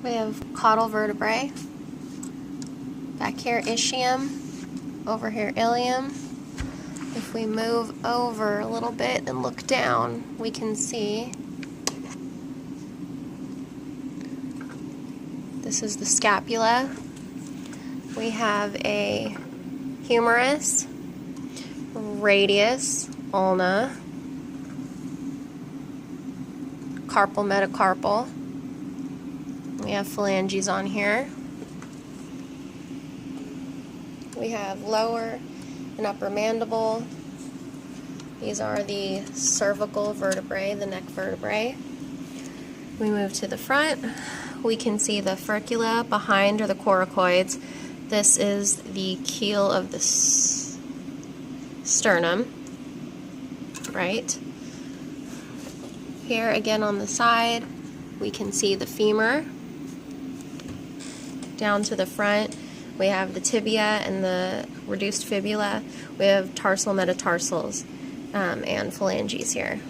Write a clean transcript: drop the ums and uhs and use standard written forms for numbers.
We have caudal vertebrae. Back here, ischium. Over here, ilium. If we move over a little bit and look down, we can see this is the scapula. We have a humerus, radius, ulna, carpal, metacarpal. We have phalanges on here. We have lower and upper mandible. These are the cervical vertebrae, the neck vertebrae. We move to the front. We can see the furcula behind, or the coracoids. This is the keel of the sternum, right? Here again on the side, we can see the femur. Down to the front, we have the tibia and the reduced fibula. We have tarsal metatarsals and phalanges here.